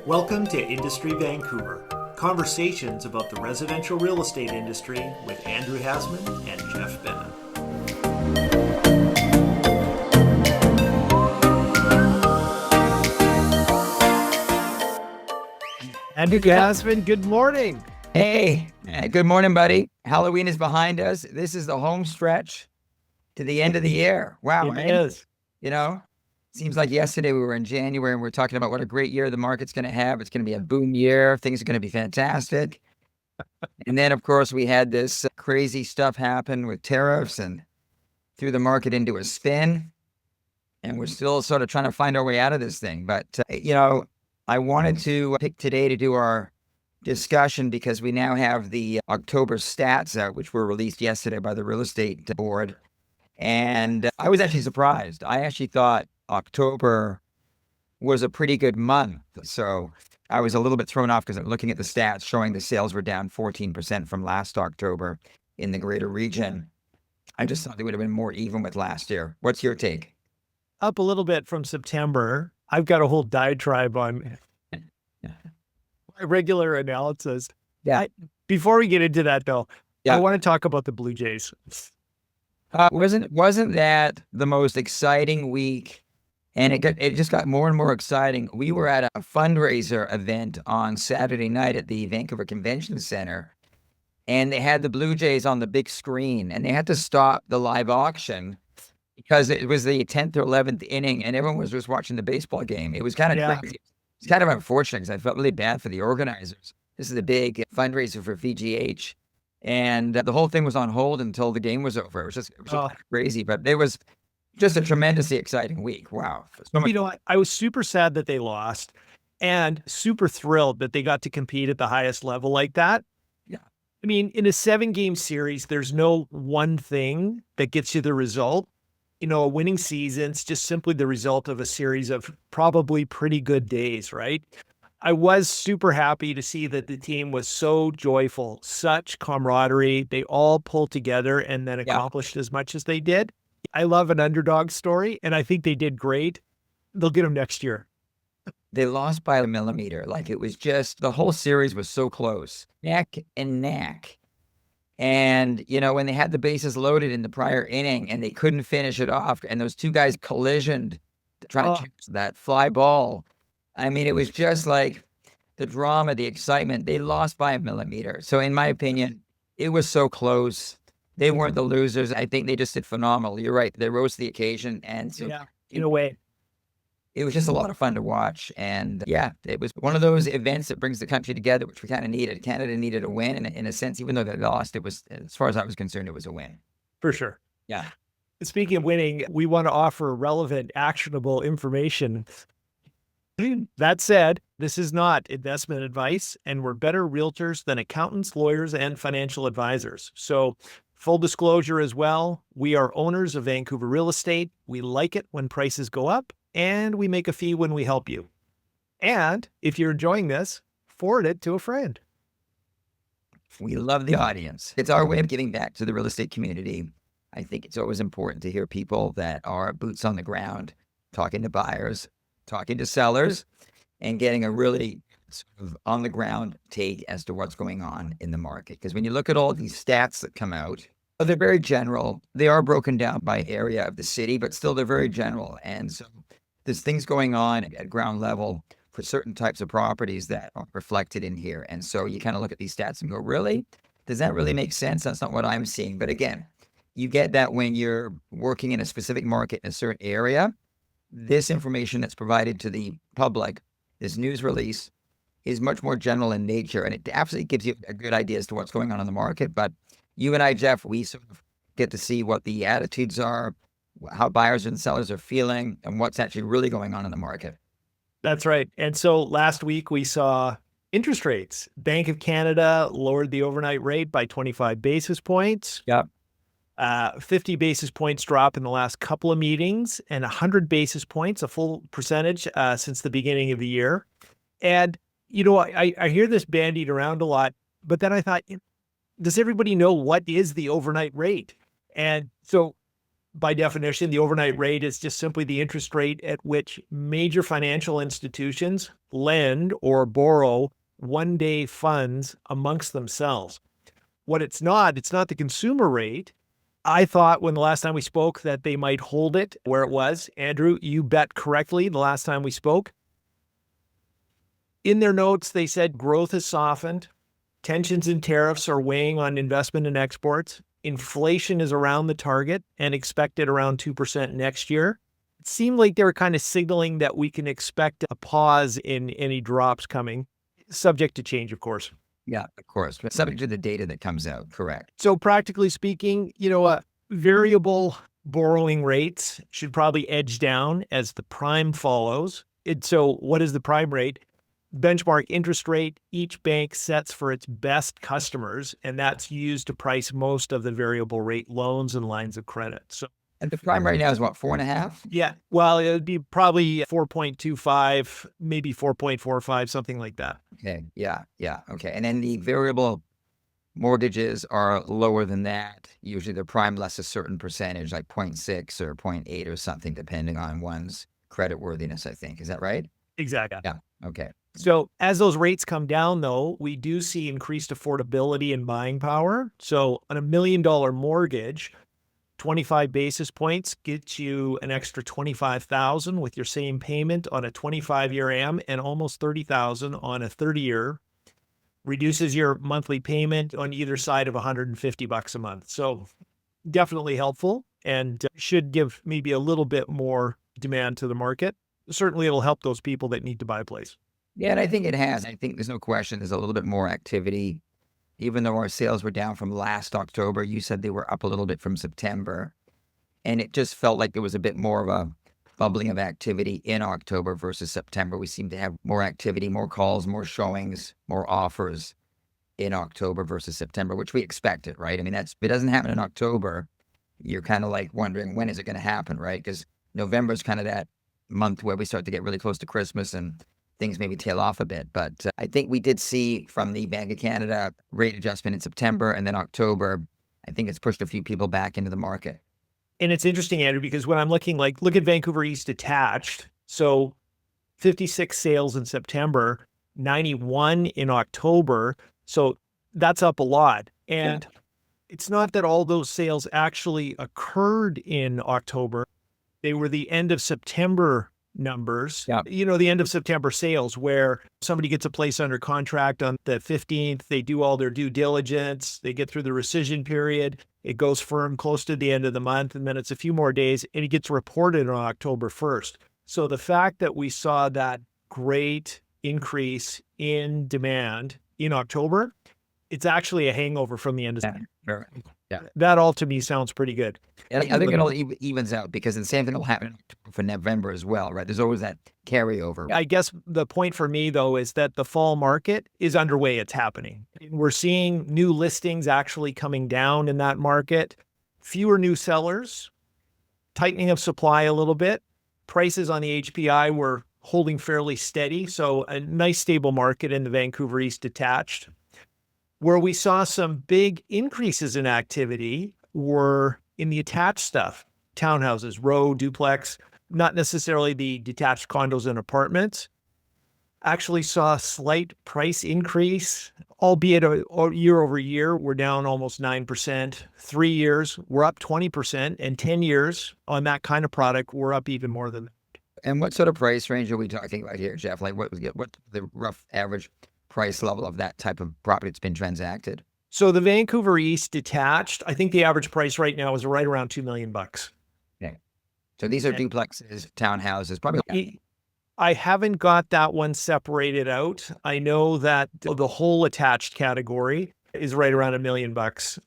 Welcome to Industry Vancouver, conversations about the residential real estate industry with Andrew Hasman and Jeff Benna. Andrew Hasman, good morning. Hey, good morning, buddy. Halloween is behind us. This is the home stretch to the end of the year. Wow. It is. You know, seems like yesterday we were in January and we are talking about what a great year the market's going to have. It's going to be a boom year. Things are going to be fantastic. And then, of course, we had this crazy stuff happen with tariffs and threw the market into a spin. And we're still sort of trying to find our way out of this thing. But, I wanted to pick today to do our discussion because we now have the October stats out, which were released yesterday by the real estate board. And I was actually surprised. I actually thought October was a pretty good month. So I was a little bit thrown off because I'm looking at the stats showing the sales were down 14% from last October in the greater region. I just thought they would have been more even with last year. What's your take? Up a little bit from September. I've got a whole diatribe on my regular analysis. Yeah. Before we get into that, though, Yeah. I want to talk about the Blue Jays. Wasn't that the most exciting week? And it just got more and more exciting. We were at a fundraiser event on Saturday night at the Vancouver Convention Center, and they had the Blue Jays on the big screen, and they had to stop the live auction because it was the 10th or 11th inning, and everyone was just watching the baseball game. It was kind of crazy. It's kind of unfortunate because I felt really bad for the organizers. This is a big fundraiser for VGH. And the whole thing was on hold until the game was over. It was just crazy, but it was just a tremendously exciting week. Wow. So much- I was super sad that they lost and super thrilled that they got to compete at the highest level like that. Yeah. I mean, in a 7-game series, there's no one thing that gets you the result. A winning season's just simply the result of a series of probably pretty good days, right? I was super happy to see that the team was so joyful, such camaraderie. They all pulled together and then accomplished as much as they did. I love an underdog story, and I think they did great. They'll get them next year. They lost by a millimeter. Like it was just, the whole series was so close, neck and neck. And, when they had the bases loaded in the prior inning and they couldn't finish it off, and those two guys collisioned to try to chase that fly ball. I mean, it was just like the drama, the excitement. They lost by a millimeter. So in my opinion, it was so close. They weren't the losers. I think they just did phenomenal. You're right. They rose to the occasion. And so in a way, it was just a lot of fun to watch. And it was one of those events that brings the country together, which we kind of needed. Canada needed a win. And in a sense, even though they lost, it was, as far as I was concerned, it was a win. For sure. Yeah. Speaking of winning, we want to offer relevant, actionable information. That said, this is not investment advice, and we're better realtors than accountants, lawyers, and financial advisors. So full disclosure as well, we are owners of Vancouver real estate. We like it when prices go up, and we make a fee when we help you. And if you're enjoying this, forward it to a friend. We love the audience. It's our way of giving back to the real estate community. I think it's always important to hear people that are boots on the ground, talking to buyers, talking to sellers, and getting a really sort of on the ground take as to what's going on in the market. Because when you look at all these stats that come out, they're very general. They are broken down by area of the city, but still they're very general. And so there's things going on at ground level for certain types of properties that are reflected in here. And so you kind of look at these stats and go, really? Does that really make sense? That's not what I'm seeing. But again, you get that when you're working in a specific market in a certain area. This information that's provided to the public, this news release, is much more general in nature, and it absolutely gives you a good idea as to what's going on in the market. But you and I, Jeff, we sort of get to see what the attitudes are, how buyers and sellers are feeling, and what's actually really going on in the market. That's right. And so last week we saw interest rates. Bank of Canada lowered the overnight rate by 25 basis points. Yep. 50 basis points drop in the last couple of meetings, and 100 basis points, a full percentage since the beginning of the year. And, I hear this bandied around a lot, but then I thought, does everybody know what is the overnight rate? And so by definition, the overnight rate is just simply the interest rate at which major financial institutions lend or borrow one-day funds amongst themselves. What it's not the consumer rate. I thought when the last time we spoke that they might hold it where it was. Andrew, you bet correctly the last time we spoke. In their notes, they said growth has softened. Tensions and tariffs are weighing on investment and exports. Inflation is around the target and expected around 2% next year. It seemed like they were kind of signaling that we can expect a pause in any drops coming, subject to change, of course. Yeah, of course. But subject to the data that comes out, correct. So practically speaking, variable borrowing rates should probably edge down as the prime follows. So what is the prime rate? Benchmark interest rate each bank sets for its best customers, and that's used to price most of the variable rate loans and lines of credit. So, And the prime right now is what, 4.5? yeah, well, it would be probably 4.25, maybe 4.45, something like that. Okay, yeah, okay. And then the variable mortgages are lower than that. Usually they're prime less a certain percentage, like 0.6 or 0.8 or something, depending on one's credit worthiness, I think. Is that right? Exactly. Yeah, okay. So as those rates come down, though, we do see increased affordability and buying power. So on $1 million mortgage, 25 basis points gets you an extra $25,000 with your same payment on a 25-year AM and almost $30,000 on a 30-year. Reduces your monthly payment on either side of $150 a month. So definitely helpful and should give maybe a little bit more demand to the market. Certainly it'll help those people that need to buy a place. Yeah, and I think it has. I think there's no question there's a little bit more activity. Even though our sales were down from last October, you said they were up a little bit from September. And it just felt like there was a bit more of a bubbling of activity in October versus September. We seem to have more activity, more calls, more showings, more offers in October versus September, which we expected, right? I mean, if it doesn't happen in October, you're kind of like wondering, when is it going to happen, right? Because November is kind of that month where we start to get really close to Christmas and things maybe tail off a bit. But I think we did see from the Bank of Canada rate adjustment in September, and then October, I think it's pushed a few people back into the market. And it's interesting, Andrew, because when I'm looking, look at Vancouver East attached. So 56 sales in September, 91 in October. So that's up a lot. And it's not that all those sales actually occurred in October. They were the end of September numbers, the end of September sales where somebody gets a place under contract on the 15th, they do all their due diligence, they get through the rescission period, it goes firm close to the end of the month, and then it's a few more days and it gets reported on October 1st. So the fact that we saw that great increase in demand in October, it's actually a hangover from the end of September. Yeah. That all to me sounds pretty good. And I think it all evens out because the same thing will happen for November as well, right? There's always that carryover. I guess the point for me, though, is that the fall market is underway. It's happening. We're seeing new listings actually coming down in that market, fewer new sellers, tightening of supply a little bit. Prices on the HPI were holding fairly steady. So a nice stable market in the Vancouver East detached. Where we saw some big increases in activity were in the attached stuff, townhouses, row, duplex, not necessarily the detached condos and apartments. Actually saw a slight price increase, albeit year over year, we're down almost 9%. 3 years, we're up 20%, and 10 years on that kind of product, we're up even more than that. And what sort of price range are we talking about here, Jeff? Like what the rough average price level of that type of property that's been transacted? So the Vancouver East detached, I think the average price right now is right around $2 million. Okay. So these are duplexes, townhouses, probably. I haven't got that one separated out. I know that the whole attached category is right around $1 million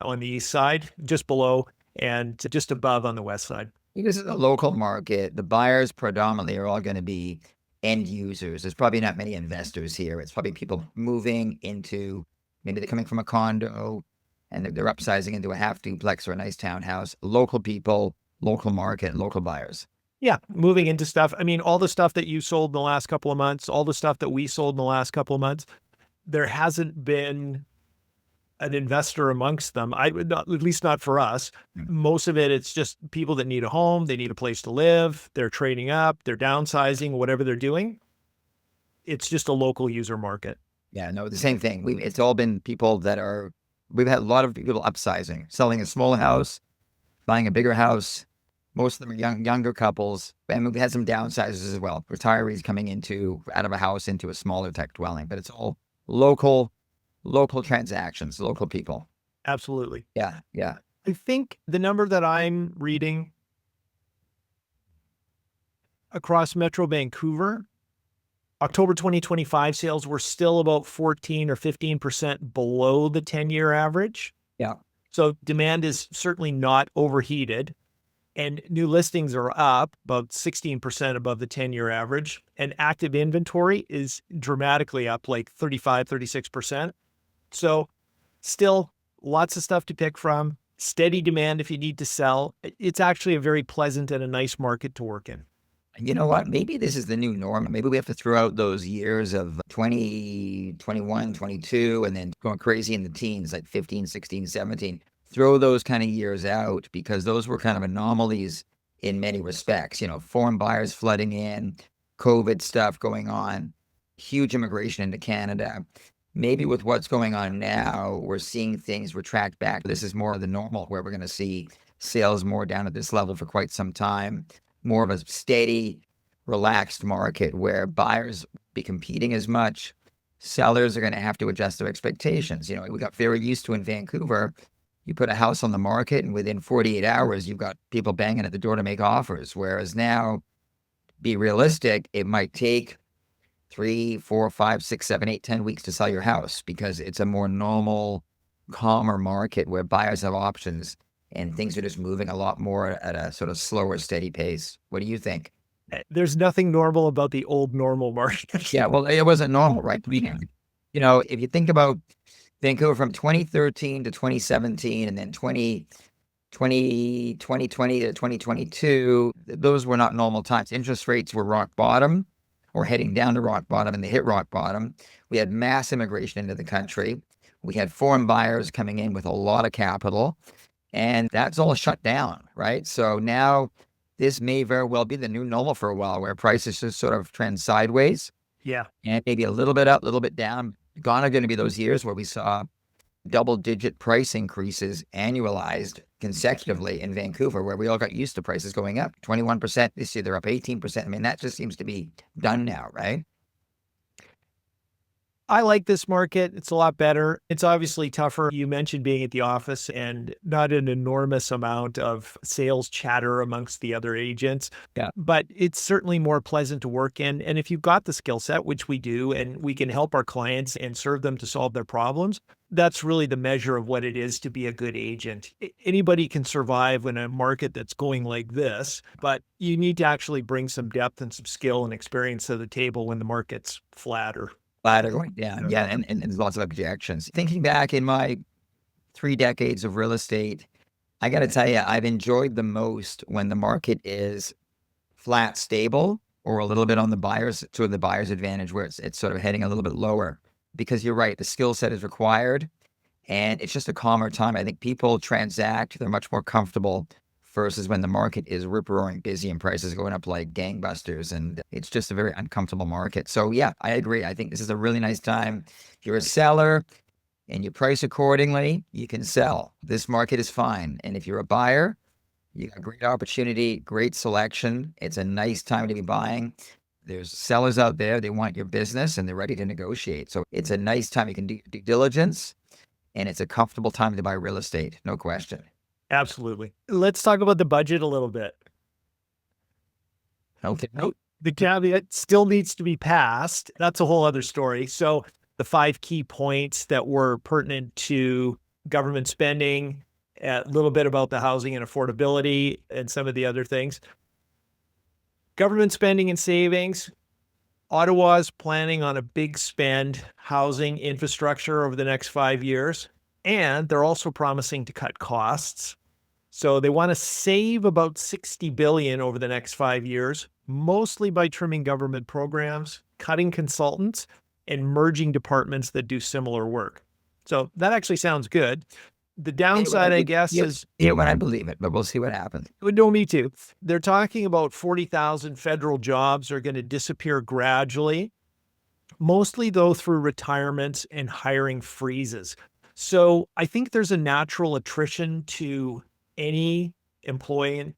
on the east side, just below and just above on the west side. This is a local market. The buyers predominantly are all going to be end users. There's probably not many investors here. It's probably people moving into, maybe they're coming from a condo and they're upsizing into a half duplex or a nice townhouse. Local people, local market, local buyers. Yeah, moving into stuff. I mean, all the stuff that you sold in the last couple of months, all the stuff that we sold in the last couple of months, there hasn't been an investor amongst them. I would not, at least not for us. Most of it, it's just people that need a home, they need a place to live, they're trading up, they're downsizing, whatever they're doing. It's just a local user market. Yeah, no, the same thing. It's all been people we've had a lot of people upsizing, selling a small house, buying a bigger house. Most of them are younger couples. And we've had some downsizes as well. Retirees coming out of a house into a smaller type dwelling, but it's all local transactions, local people. Absolutely. Yeah. Yeah. I think the number that I'm reading across Metro Vancouver, October 2025 sales were still about 14 or 15% below the 10-year average. Yeah. So demand is certainly not overheated. And new listings are up about 16% above the 10-year average. And active inventory is dramatically up, like 35, 36%. So still lots of stuff to pick from, steady demand if you need to sell. It's actually a very pleasant and a nice market to work in. And you know what? Maybe this is the new norm. Maybe we have to throw out those years of 20, 21, 22, and then going crazy in the teens, like 15, 16, 17. Throw those kind of years out because those were kind of anomalies in many respects. You know, foreign buyers flooding in, COVID stuff going on, huge immigration into Canada. Maybe with what's going on now, we're seeing things retract back. This is more of the normal where we're going to see sales more down at this level for quite some time. More of a steady, relaxed market where buyers be competing as much. Sellers are going to have to adjust their expectations. You know, we got very used to in Vancouver, you put a house on the market and within 48 hours, you've got people banging at the door to make offers. Whereas now, be realistic, it might take 3, 4, 5, 6, 7, 8, 10 weeks to sell your house because it's a more normal, calmer market where buyers have options and things are just moving a lot more at a sort of slower, steady pace. What do you think? There's nothing normal about the old normal market. Yeah, well, it wasn't normal, right? You know, if you think about Vancouver from 2013 to 2017 and then 2020 to 2022, those were not normal times. Interest rates were rock bottom or heading down to rock bottom, and they hit rock bottom. We had mass immigration into the country. We had foreign buyers coming in with a lot of capital. And that's all shut down, right? So now this may very well be the new normal for a while where prices just sort of trend sideways. Yeah. And maybe a little bit up, a little bit down. Gone are going to be those years where we saw double-digit price increases annualized consecutively in Vancouver, where we all got used to prices going up. 21% this year, they're up 18%. I mean, that just seems to be done now, right? I like this market. It's a lot better. It's obviously tougher. You mentioned being at the office and not an enormous amount of sales chatter amongst the other agents. Yeah. But it's certainly more pleasant to work in. And if you've got the skill set, which we do, and we can help our clients and serve them to solve their problems, that's really the measure of what it is to be a good agent. Anybody can survive in a market that's going like this, but you need to actually bring some depth and some skill and experience to the table when the market's flatter. Ladder going down. Yeah. And there's lots of objections. Thinking back in my 3 decades of real estate, I got to tell you, I've enjoyed the most when the market is flat, stable, or a little bit on the buyer's advantage where it's sort of heading a little bit lower. Because you're right, the skill set is required and it's just a calmer time. I think people transact, they're much more comfortable versus when the market is rip-roaring busy and prices going up like gangbusters, and it's just a very uncomfortable market. So yeah, I agree. I think this is a really nice time. If you're a seller and you price accordingly, you can sell. This market is fine. And if you're a buyer, you got great opportunity, great selection. It's a nice time to be buying. There's sellers out there, they want your business and they're ready to negotiate. So it's a nice time. You can do due diligence and it's a comfortable time to buy real estate, no question. Absolutely. Let's talk about the budget a little bit. Okay. The caveat still needs to be passed. That's a whole other story. So the 5 key points that were pertinent to government spending, a little bit about the housing and affordability and some of the other things. Government spending and savings. Ottawa's planning on a big spend housing infrastructure over the next 5 years. And they're also promising to cut costs. So they want to save about $60 billion over the next 5 years, mostly by trimming government programs, cutting consultants, and merging departments that do similar work. So that actually sounds good. The downside, I guess, is when I believe it, but we'll see what happens. no, me too. They're talking about 40,000 federal jobs are going to disappear gradually, mostly though through retirements and hiring freezes. So I think there's a natural attrition to any employed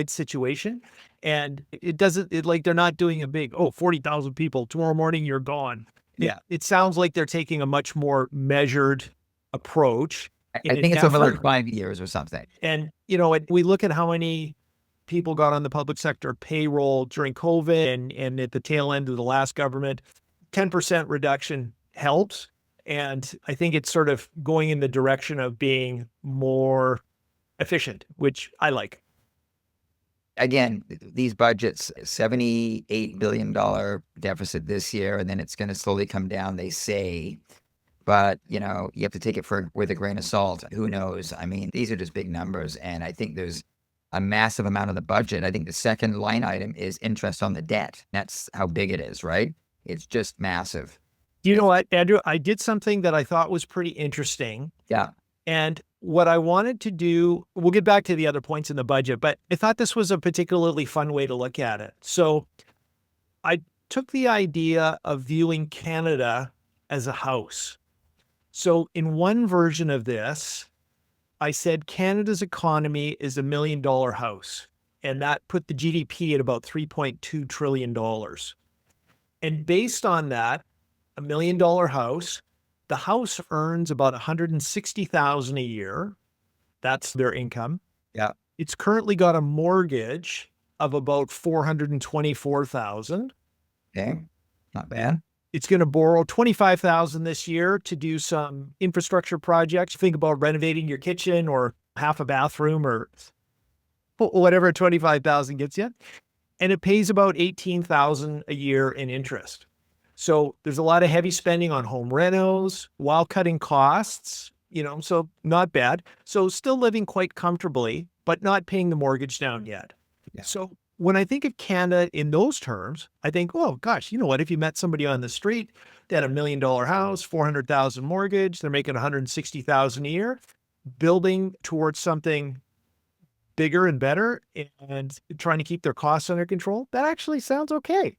situation. And it doesn't, like, they're not doing a big, 40,000 people, tomorrow morning, you're gone. Yeah. It sounds like they're taking a much more measured approach. I think it's over like 5 years or something. And, we look at how many people got on the public sector payroll during COVID and at the tail end of the last government. 10% reduction helps. And I think it's sort of going in the direction of being more efficient, which I like. Again, these budgets, $78 billion deficit this year, and then it's going to slowly come down, they say. But, you have to take it with a grain of salt. Who knows? I mean, these are just big numbers. And I think there's a massive amount of the budget. I think the second line item is interest on the debt. That's how big it is, right? It's just massive. You know what, Andrew? I did something that I thought was pretty interesting. Yeah. And what I wanted to do, we'll get back to the other points in the budget, but I thought this was a particularly fun way to look at it. So I took the idea of viewing Canada as a house. So in one version of this, I said Canada's economy is $1 million house, and that put the GDP at about $3.2 trillion. And based on that, $1 million house, the house earns about $160,000 a year. That's their income. Yeah. It's currently got a mortgage of about $424,000. Okay. Not bad. It's going to borrow $25,000 this year to do some infrastructure projects. Think about renovating your kitchen or half a bathroom or whatever $25,000 gets you. And it pays about $18,000 a year in interest. So there's a lot of heavy spending on home renos while cutting costs, so not bad. So still living quite comfortably, but not paying the mortgage down yet. Yeah. So when I think of Canada in those terms, I think, oh gosh, you know what? If you met somebody on the street, they had $1 million house, $400,000 mortgage, they're making $160,000 a year, building towards something bigger and better and trying to keep their costs under control, that actually sounds okay.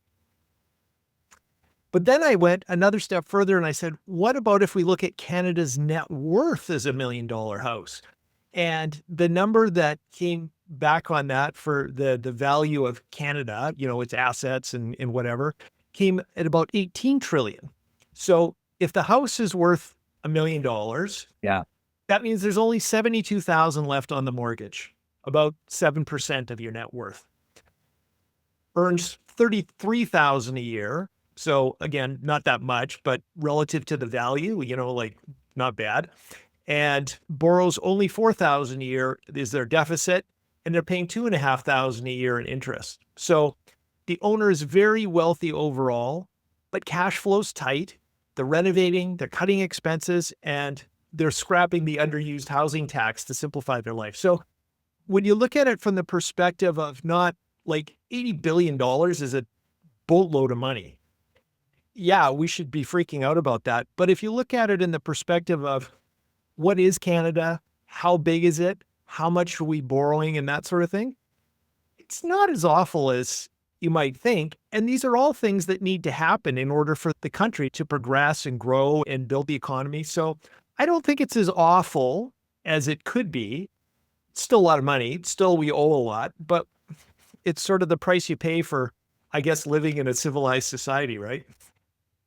But then I went another step further and I said, what about if we look at Canada's net worth as $1 million house? And the number that came back on that for the value of Canada, its assets and whatever, came at about 18 trillion. So if the house is worth $1 million, yeah, that means there's only 72,000 left on the mortgage, about 7% of your net worth. Earns 33,000 a year. So again, not that much, but relative to the value, not bad. And borrows only 4,000 a year is their deficit, and they're paying 2,500 a year in interest. So the owner is very wealthy overall, but cash flow's tight. They're renovating, they're cutting expenses, and they're scrapping the underused housing tax to simplify their life. So when you look at it from the perspective of not like $80 billion is a boatload of money. Yeah, we should be freaking out about that. But if you look at it in the perspective of what is Canada, how big is it, how much are we borrowing and that sort of thing, it's not as awful as you might think. And these are all things that need to happen in order for the country to progress and grow and build the economy. So I don't think it's as awful as it could be. It's still a lot of money. Still, we owe a lot, but it's sort of the price you pay for, I guess, living in a civilized society, right?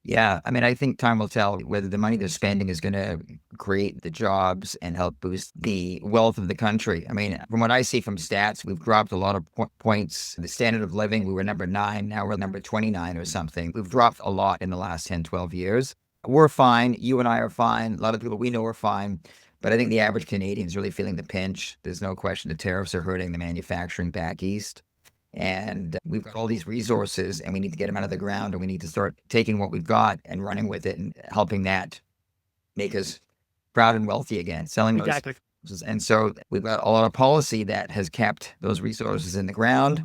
Yeah. I mean, I think time will tell whether the money they're spending is going to create the jobs and help boost the wealth of the country. I mean, from what I see from stats, we've dropped a lot of points. The standard of living, we were number 9. Now we're number 29 or something. We've dropped a lot in the last 10, 12 years. We're fine. You and I are fine. A lot of people we know are fine. But I think the average Canadian is really feeling the pinch. There's no question the tariffs are hurting the manufacturing back east. And we've got all these resources and we need to get them out of the ground, and we need to start taking what we've got and running with it and helping that make us proud and wealthy again, selling those. Exactly. And so we've got a lot of policy that has kept those resources in the ground.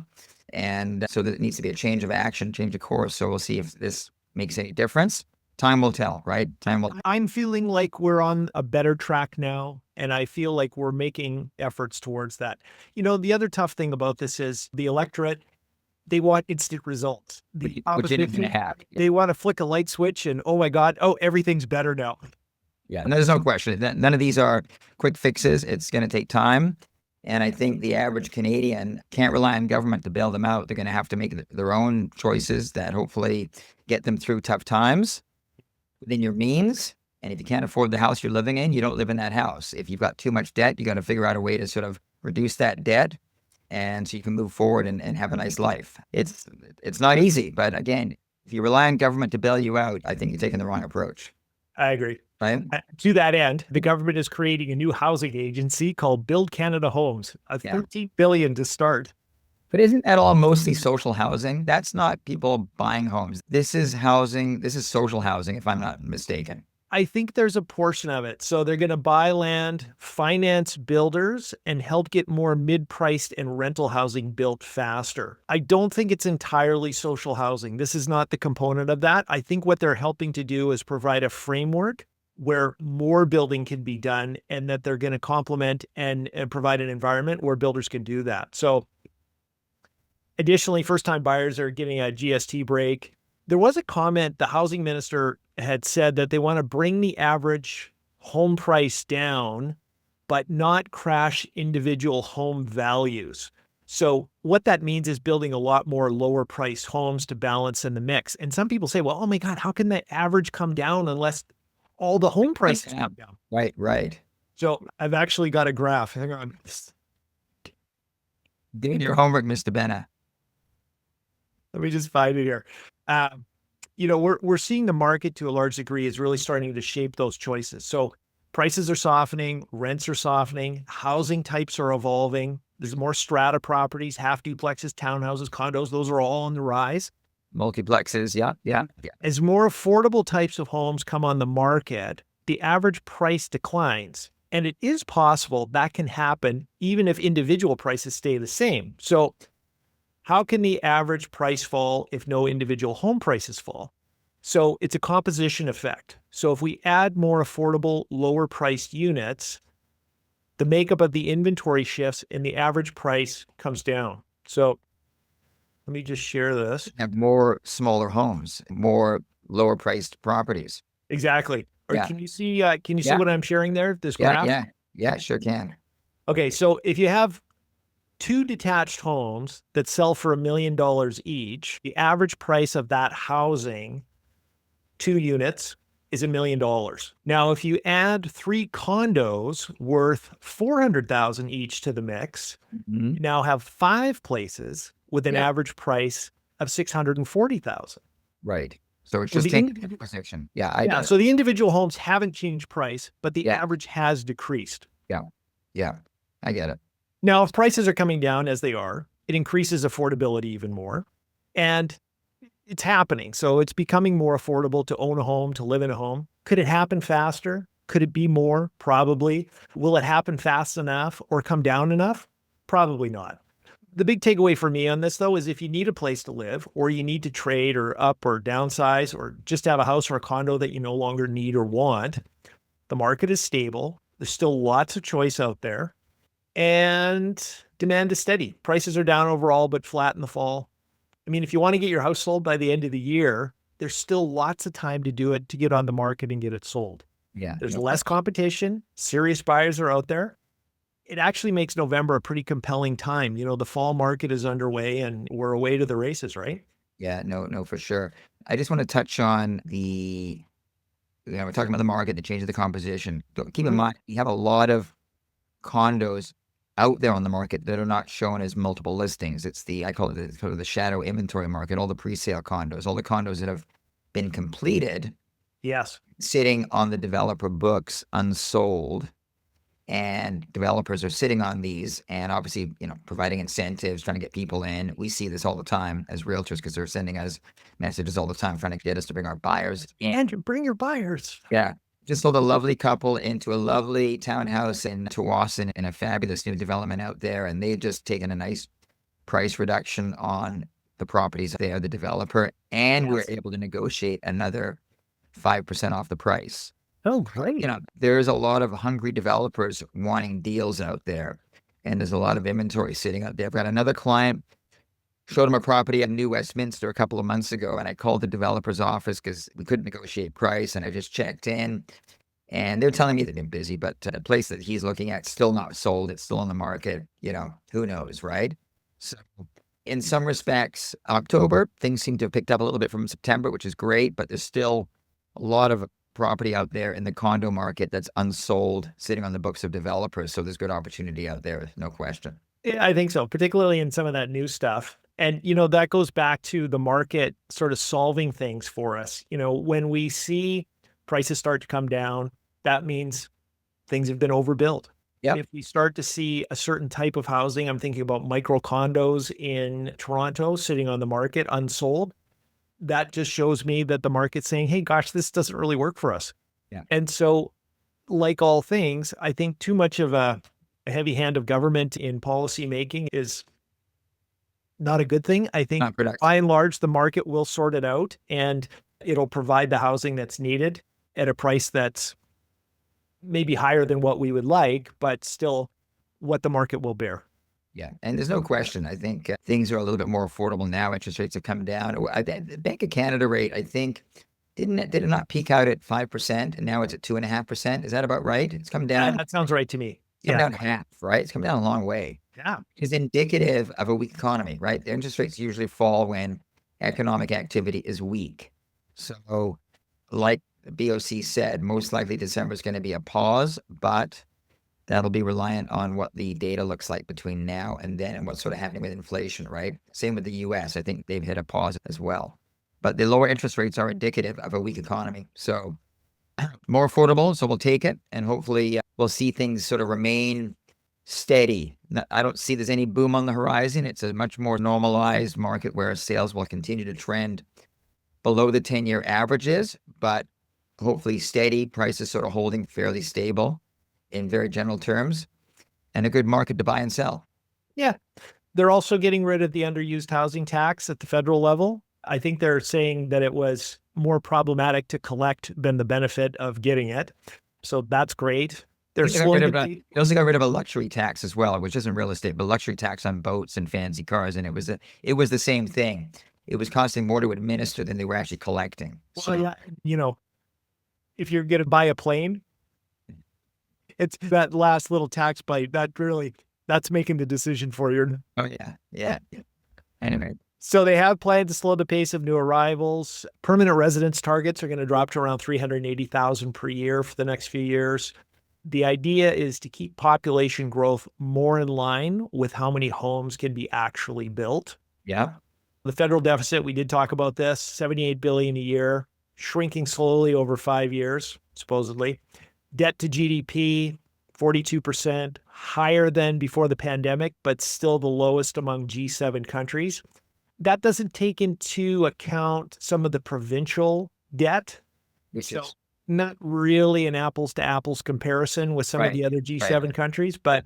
And so there needs to be a change of action, change of course. So we'll see if this makes any difference. time will tell, right? Time will. I'm feeling like we're on a better track now, and I feel like we're making efforts towards that. The other tough thing about this is the electorate, they want instant results. The Which isn't going to opposition, happen. they want to flick a light switch and, oh my God, everything's better now. Yeah, and there's no question. None of these are quick fixes. It's going to take time. And I think the average Canadian can't rely on government to bail them out. They're going to have to make their own choices that hopefully get them through tough times within your means. And if you can't afford the house you're living in, you don't live in that house. If you've got too much debt, you got to figure out a way to sort of reduce that debt, and so you can move forward and have a nice life. It's not easy, but again, if you rely on government to bail you out, I think you're taking the wrong approach. I agree. Right? To that end, the government is creating a new housing agency called Build Canada Homes, $13 billion to start. But isn't that all mostly social housing? That's not people buying homes. This is housing. This is social housing, if I'm not mistaken. I think there's a portion of it. So they're going to buy land, finance builders, and help get more mid-priced and rental housing built faster. I don't think it's entirely social housing. This is not the component of that. I think what they're helping to do is provide a framework where more building can be done, and that they're going to complement and provide an environment where builders can do that. So additionally, first-time buyers are getting a GST break. There was a comment, the housing minister had said that they want to bring the average home price down, but not crash individual home values. So what that means is building a lot more lower priced homes to balance in the mix. And some people say, well, oh my God, how can the average come down unless all the home prices come down? Right. So I've actually got a graph. Hang on. Doing your homework, Mr. Benna. Let me just find it here. We're seeing the market to a large degree is really starting to shape those choices. So prices are softening, rents are softening, housing types are evolving. There's more strata properties, half duplexes, townhouses, condos. Those are all on the rise. Multiplexes, yeah. As more affordable types of homes come on the market, the average price declines. And it is possible that can happen even if individual prices stay the same. So how can the average price fall if no individual home prices fall? So it's a composition effect. So if we add more affordable, lower priced units, the makeup of the inventory shifts and the average price comes down. So let me just share this. Have more smaller homes, more lower priced properties. Exactly. Or Yeah. can you see what I'm sharing there? This graph? Yeah, sure can. Okay, so if you have two detached homes that sell for $1 million each, the average price of that housing, 2 units, is $1 million. Now, if you add 3 condos worth $400,000 each to the mix, you now have 5 places with an average price of $640,000. Right. So it's So just the taking a position. Yeah. So the individual homes haven't changed price, but the average has decreased. Yeah. I get it. Now, if prices are coming down as they are, it increases affordability even more. And it's happening. So it's becoming more affordable to own a home, to live in a home. Could it happen faster? Could it be more? Probably. Will it happen fast enough or come down enough? Probably not. The big takeaway for me on this, though, is if you need a place to live, or you need to trade or up or downsize, or just have a house or a condo that you no longer need or want, the market is stable. There's still lots of choice out there. And demand is steady. Prices are down overall, but flat in the fall. I mean, if you want to get your house sold by the end of the year, there's still lots of time to do it, to get on the market and get it sold. Yeah. There's less competition. Serious buyers are out there. It actually makes November a pretty compelling time. The fall market is underway and we're away to the races, right? Yeah, no, for sure. I just want to touch on we're talking about the market, the change of the composition. Keep in mind, you have a lot of condos out there on the market that are not shown as multiple listings. It's I call it sort of the shadow inventory market, all the pre-sale condos, all the condos that have been completed. Yes. Sitting on the developer books unsold, and developers are sitting on these and obviously, providing incentives, trying to get people in. We see this all the time as realtors because they're sending us messages all the time trying to get us to bring our buyers in. And bring your buyers. Yeah. Just sold a lovely couple into a lovely townhouse in Tawasin in a fabulous new development out there. And they've just taken a nice price reduction on the properties there, the developer. And we're able to negotiate another 5% off the price. Oh, great. There's a lot of hungry developers wanting deals out there, and there's a lot of inventory sitting out there. I've got another client, showed him a property in New Westminster a couple of months ago, and I called the developer's office because we couldn't negotiate price, and I just checked in, and they're telling me they've been busy, but the place that he's looking at still not sold. It's still on the market. Who knows, right? So in some respects, October, things seem to have picked up a little bit from September, which is great, but there's still a lot of property out there in the condo market that's unsold, sitting on the books of developers. So there's good opportunity out there, no question. Yeah, I think so, particularly in some of that new stuff. And, that goes back to the market sort of solving things for us. When we see prices start to come down, that means things have been overbuilt. Yep. If we start to see a certain type of housing, I'm thinking about micro condos in Toronto sitting on the market unsold, that just shows me that the market's saying, hey, gosh, this doesn't really work for us. Yeah. And so, like all things, I think too much of a heavy hand of government in policy making is not a good thing. I think Not productive. by and large, the market will sort it out and it'll provide the housing that's needed at a price that's maybe higher than what we would like, but still what the market will bear. Yeah. And there's no question. I think things are a little bit more affordable now. Interest rates have come down. The Bank of Canada rate, I think, did it not peak out at 5% and now it's at 2.5%? Is that about right? It's come down. That sounds right to me. It's come down half, right? It's come down a long way. Yeah. It's indicative of a weak economy, right? The interest rates usually fall when economic activity is weak. So like the BOC said, most likely December is going to be a pause, but that'll be reliant on what the data looks like between now and then and what's sort of happening with inflation, right? Same with the US. I think they've hit a pause as well. But the lower interest rates are indicative of a weak economy. So more affordable, so we'll take it. And hopefully we'll see things sort of remain steady. I don't see there's any boom on the horizon. It's a much more normalized market where sales will continue to trend below the 10-year averages, but hopefully steady, prices sort of holding fairly stable in very general terms, and a good market to buy and sell. Yeah. They're also getting rid of the underused housing tax at the federal level. I think they're saying that it was more problematic to collect than the benefit of getting it. So that's great. They also got rid of a luxury tax as well, which isn't real estate, but luxury tax on boats and fancy cars. And it was the same thing. It was costing more to administer than they were actually collecting. Well, yeah, if you're going to buy a plane, it's that last little tax bite that's making the decision for you. Oh yeah. Anyway. So they have planned to slow the pace of new arrivals. Permanent residence targets are going to drop to around 380,000 per year for the next few years. The idea is to keep population growth more in line with how many homes can be actually built. Yeah. The federal deficit, we did talk about this, $78 billion a year, shrinking slowly over 5 years, supposedly. Debt to GDP, 42%, higher than before the pandemic, but still the lowest among G7 countries. That doesn't take into account some of the provincial debt. So not really an apples to apples comparison with some of the other G7 countries, but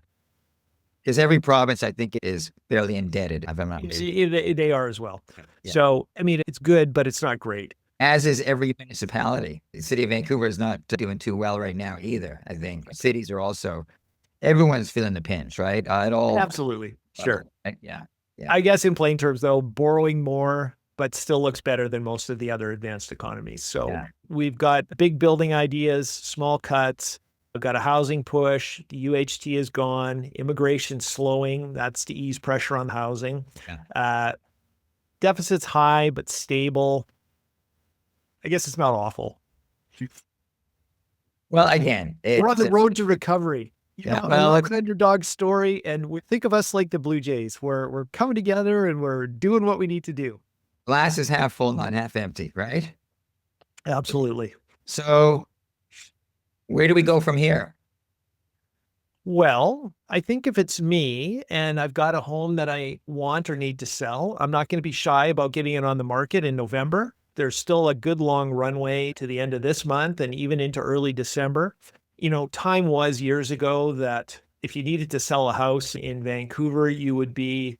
because every province, I think, is fairly indebted. If I'm not mistaken. They are as well. Yeah. So, I mean, it's good, but it's not great. As is every municipality. The city of Vancouver is not doing too well right now either, I think. Cities are also, everyone's feeling the pinch, right? Absolutely. Sure. Yeah. I guess in plain terms, though, borrowing more, but still looks better than most of the other advanced economies. So we've got big building ideas, small cuts. We've got a housing push. The UHT is gone. Immigration slowing. That's to ease pressure on housing. Yeah. Deficit's high, but stable. I guess it's not awful. Well, again, we're on the road to recovery. Well, it's an underdog story, and we think of us like the Blue Jays. We're coming together and we're doing what we need to do. Glass is half full, not half empty, right? Absolutely. So where do we go from here? Well, I think if it's me and I've got a home that I want or need to sell, I'm not going to be shy about getting it on the market in November. There's still a good long runway to the end of this month and even into early December. Time was years ago that if you needed to sell a house in Vancouver, you would be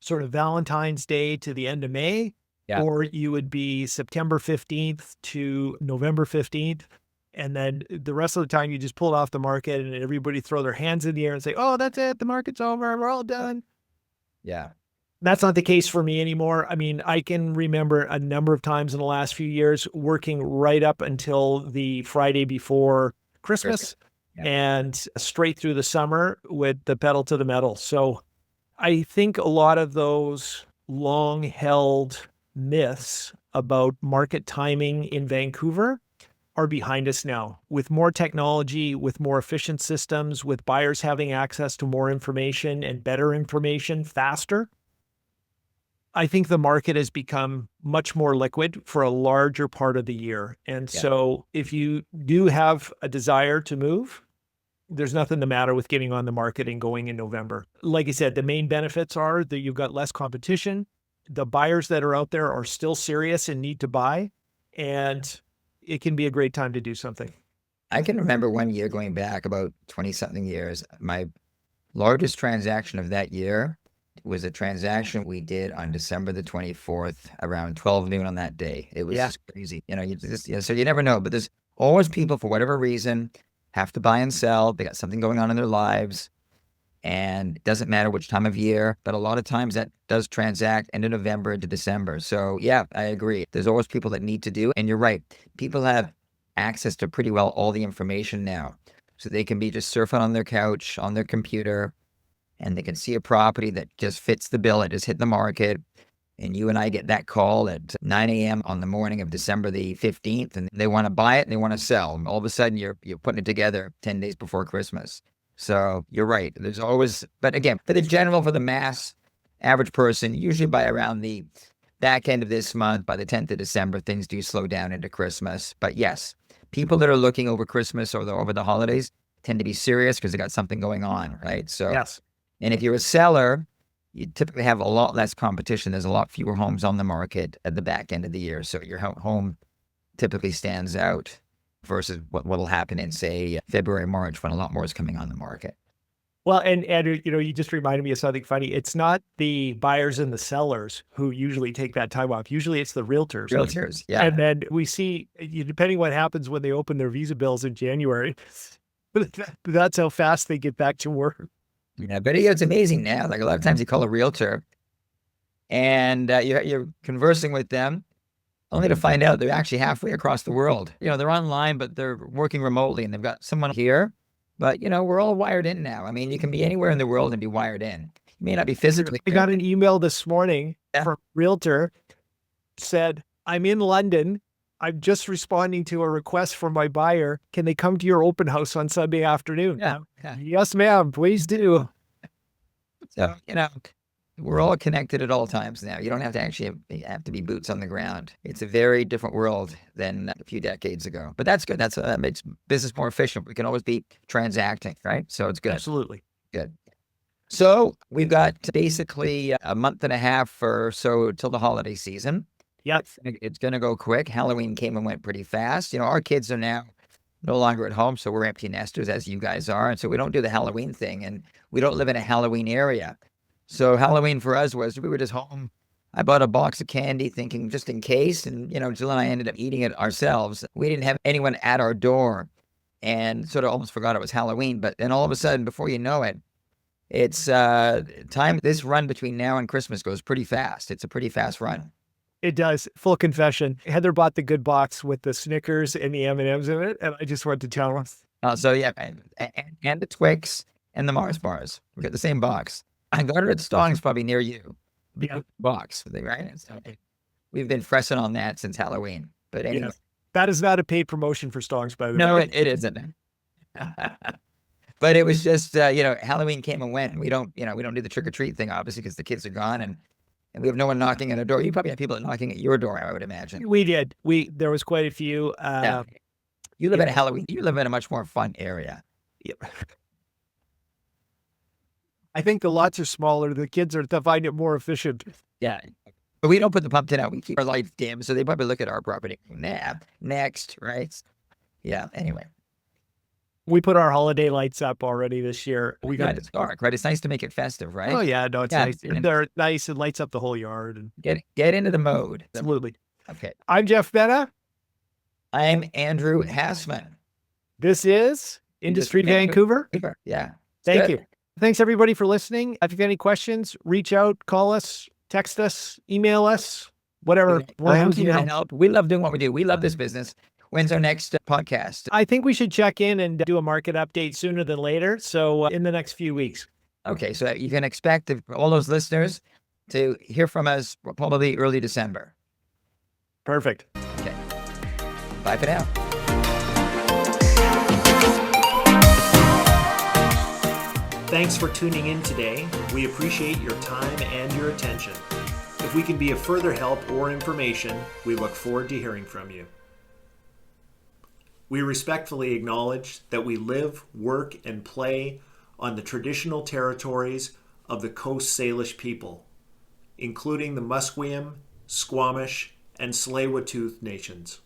sort of Valentine's Day to the end of May. Yeah. or you would be September 15th to November 15th. And then the rest of the time, you just pull it off the market and everybody throw their hands in the air and say, oh, that's it. The market's over. We're all done. Yeah. That's not the case for me anymore. I mean, I can remember a number of times in the last few years working right up until the Friday before Christmas Yeah. and straight through the summer with the pedal to the metal. So I think a lot of those long held myths about market timing in Vancouver are behind us now. With more technology, with more efficient systems, with buyers having access to more information and better information faster, I think the market has become much more liquid for a larger part of the year. And so if you do have a desire to move, there's nothing the matter with getting on the market and going in November. Like I said, the main benefits are that you've got less competition. The buyers that are out there are still serious and need to buy. And it can be a great time to do something. I can remember one year going back about 20 something years. My largest transaction of that year was a transaction we did on December the 24th around 12 noon on that day. It was just crazy. You just, so you never know, but there's always people for whatever reason have to buy and sell. They got something going on in their lives. And it doesn't matter which time of year, but a lot of times that does transact end of November into December. So yeah, I agree. There's always people that need to do. And you're right. People have access to pretty well all the information now. So they can be just surfing on their couch, on their computer, and they can see a property that just fits the bill. It just hit the market. And you and I get that call at 9 a.m. on the morning of December the 15th, and they want to buy it and they want to sell. And all of a sudden, you're putting it together 10 days before Christmas. So you're right. There's always, but again, for the mass average person, usually by around the back end of this month, by the 10th of December, things do slow down into Christmas. But yes, people that are looking over Christmas or over the holidays tend to be serious because they got something going on, right? So, and if you're a seller, you typically have a lot less competition. There's a lot fewer homes on the market at the back end of the year. So your home typically stands out versus what will happen in, say, February, March, when a lot more is coming on the market. Well, and Andrew, you just reminded me of something funny. It's not the buyers and the sellers who usually take that time off. Usually it's the realtors. Realtors, yeah. And then we see, depending what happens when they open their visa bills in January, that's how fast they get back to work. Yeah, but it's amazing now. Like a lot of times you call a realtor and you're conversing with them only to find out they're actually halfway across the world. They're online, but they're working remotely and they've got someone here. But, we're all wired in now. I mean, you can be anywhere in the world and be wired in. You may not be physically. I got an email this morning from a realtor, said, I'm in London. I'm just responding to a request from my buyer. Can they come to your open house on Sunday afternoon? Yeah. Yes, ma'am. Please do. So, we're all connected at all times now. You don't have to actually have to be boots on the ground. It's a very different world than a few decades ago. But that's good. That's makes business more efficient. We can always be transacting, right? So it's good. Absolutely. Good. So we've got basically a month and a half or so till the holiday season. Yep. It's going to go quick. Halloween came and went pretty fast. Our kids are now no longer at home, so we're empty nesters, as you guys are. And so we don't do the Halloween thing, and we don't live in a Halloween area. So Halloween for us was we were just home. I bought a box of candy thinking just in case. And, Jill and I ended up eating it ourselves. We didn't have anyone at our door and sort of almost forgot it was Halloween. But then all of a sudden, before you know it, it's time. This run between now and Christmas goes pretty fast. It's a pretty fast run. It does. Full confession. Heather bought the good box with the Snickers and the M&Ms in it. And I just went to town. So yeah, and the Twix and the Mars bars. We got the same box. I got it at Stong's, probably near you. Yeah. Box, right? So we've been pressing on that since Halloween. But anyway. Yes. That is not a paid promotion for Stong's, by the way. No, it isn't. But it was just, Halloween came and went. And we don't do the trick-or-treat thing, obviously, because the kids are gone and we have no one knocking at our door. You probably have people knocking at your door, I would imagine. We did. There was quite a few. Yeah. You live in a Halloween. You live in a much more fun area. Yep. I think the lots are smaller. The kids find it more efficient. Yeah. But we don't put the pumpkin out. We keep our lights dim. So they probably look at our property. Nah, next, right? Yeah. Anyway. We put our holiday lights up already this year. We got it's dark, right? It's nice to make it festive, right? Oh yeah, no, it's Yeah, nice. and They're nice. It lights up the whole yard. And get into the mode. absolutely. Okay. I'm Jeff Benna. I'm Andrew Hasman. This is Industry Vancouver. Yeah. Thank you. Thanks everybody for listening. If you have any questions, reach out, call us, text us, email us, whatever. We're happy to help. We love doing what we do. We love this business. When's our next podcast? I think we should check in and do a market update sooner than later. So in the next few weeks. Okay, so you can expect all those listeners to hear from us probably early December. Perfect. Okay. Bye for now. Thanks for tuning in today. We appreciate your time and your attention. If we can be of further help or information, we look forward to hearing from you. We respectfully acknowledge that we live, work, and play on the traditional territories of the Coast Salish people, including the Musqueam, Squamish, and Tsleil-Waututh nations.